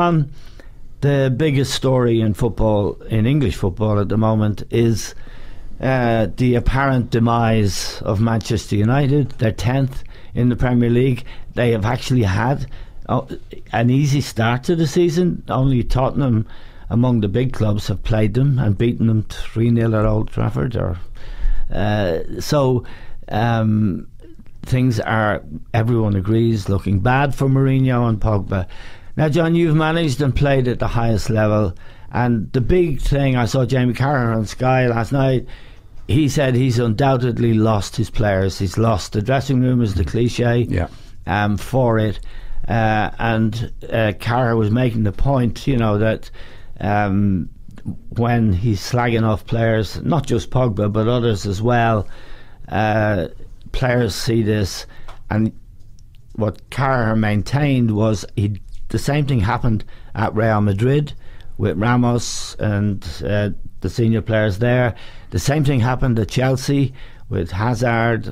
John, the biggest story in football, in English football at the moment, is the apparent demise of Manchester United. They're 10th in the Premier League. They have actually had an easy start to the season. Only Tottenham, among the big clubs, have played them and beaten them 3-0 at Old Trafford. Things are, everyone agrees, looking bad for Mourinho and Pogba. Now, John, you've managed and played at the highest level, and the big thing, I saw Jamie Carragher on Sky last night. He said he's undoubtedly lost his players. He's lost the dressing room, is the cliche for it. And Carragher was making the point, you know, that when he's slagging off players, not just Pogba but others as well, players see this. And what Carragher maintained was the same thing happened at Real Madrid with Ramos and the senior players there. The same thing happened at Chelsea with Hazard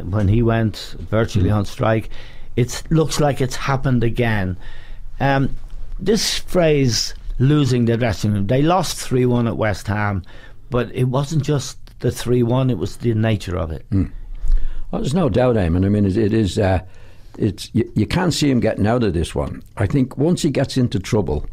when he went virtually on strike. It looks like it's happened again. This phrase, losing the dressing room, they lost 3-1 at West Ham, but it wasn't just the 3-1, it was the nature of it. Well, there's no doubt, Eamon. I mean, it is you can't see him getting out of this one. I think once he gets into trouble,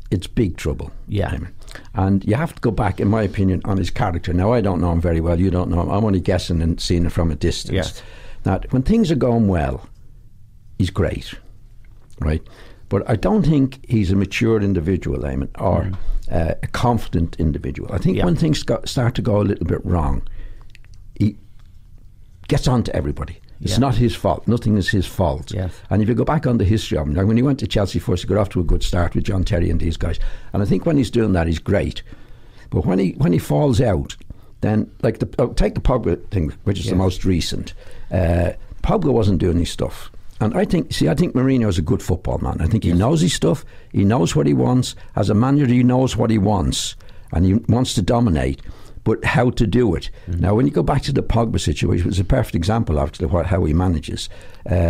it's big trouble. Yeah. Eamon. And you have to go back, in my opinion, on his character. Now, I don't know him very well, you don't know him. I'm only guessing and seeing it from a distance. Yes. Now, when things are going well, he's great, right? But I don't think he's a mature individual, Eamon, or a confident individual. I think when things start to go a little bit wrong, he gets on to everybody. It's not his fault. Nothing is his fault. Yes. And if you go back on the history of him, like when he went to Chelsea first, he got off to a good start with John Terry and these guys. And I think when he's doing that, he's great. But when he falls out, then like take the Pogba thing, which is the most recent. Pogba wasn't doing his stuff. And I think Mourinho is a good football man. I think he knows his stuff. He knows what he wants. As a manager, he knows what he wants, and he wants to dominate. But how to do it? Now, when you go back to the Pogba situation, it's a perfect example of how he manages.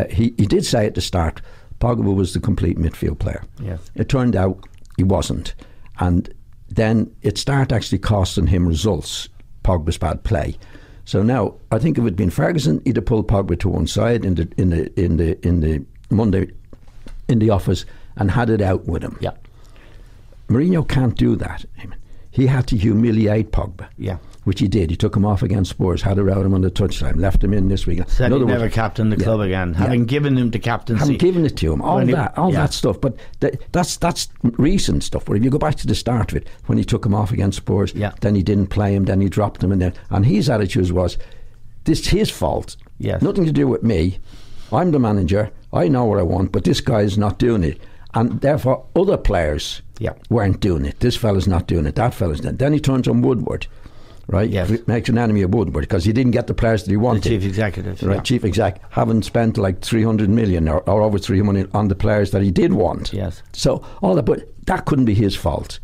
He did say at the start, Pogba was the complete midfield player. Yes. It turned out he wasn't, and then it started actually costing him results. Pogba's bad play. So now, I think if it had been Ferguson, he'd have pulled Pogba to one side in the Monday in the office and had it out with him. Yeah. Mourinho can't do that. He had to humiliate Pogba. Yeah. Which he did. He took him off against Spurs, had around him on the touchline, left him in this week. Said he'd never captain the club again, having given him the captaincy. Having given it to him, all that stuff. But that's recent stuff. But if you go back to the start of it, when he took him off against Spurs, then he didn't play him, then he dropped him, and his attitude was, this is his fault. Yes. Nothing to do with me. I'm the manager. I know what I want, but this guy is not doing it. And therefore, other players weren't doing it. This fella's not doing it. That fella's doing it. Then he turns on Woodward. Right, makes an enemy of Woodward because he didn't get the players that he wanted. The chief executive, right? Chief exec, having spent like 300 million or over 300 million on the players that he did want. Yes. So all that, but that couldn't be his fault.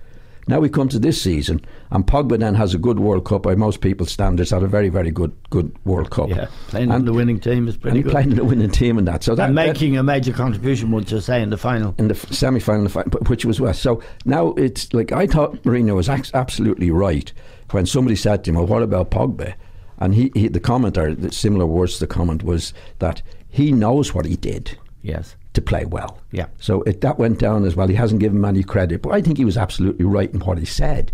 Now we come to this season, and Pogba then has a good World Cup by most people's standards. Had a very, very good World Cup. Yeah, playing in the winning team is pretty good. Playing in the winning team and that. So that, and making a major contribution, would you say, in the final, in the semi-final, which was West. So now it's like I thought Mourinho was absolutely right when somebody said to him, "Well, what about Pogba?" And the comment, or the similar words to the comment, was that he knows what he did. Yes. To play well. Yeah. So that went down as well. He hasn't given him any credit, but I think he was absolutely right in what he said.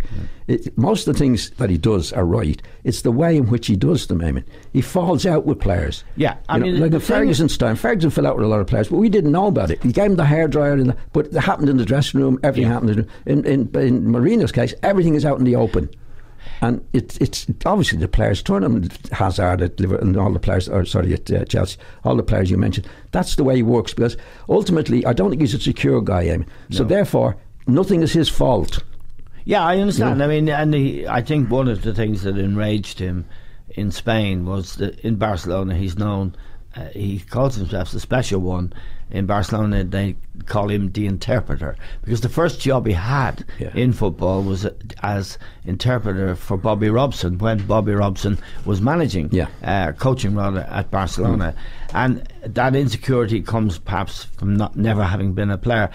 Most of the things that he does are right. It's the way in which he does them. I mean, he falls out with players. Yeah, I mean, like in Ferguson's time, Ferguson fell out with a lot of players, but we didn't know about it. He gave him the hairdryer, but it happened in the dressing room. Everything happened in Mourinho's case. Everything is out in the open. And it's obviously the players, Tottenham, Hazard at Liverpool, and all the players, at Chelsea, all the players you mentioned. That's the way he works, because ultimately, I don't think he's a secure guy, Amy. So therefore, nothing is his fault. Yeah, I understand. I mean, and I think one of the things that enraged him in Spain was that in Barcelona, he's known, he calls himself the special one. In Barcelona, they call him the interpreter, because the first job he had in football was as interpreter for Bobby Robson when Bobby Robson was managing, coaching rather, at Barcelona. And that insecurity comes perhaps from never having been a player.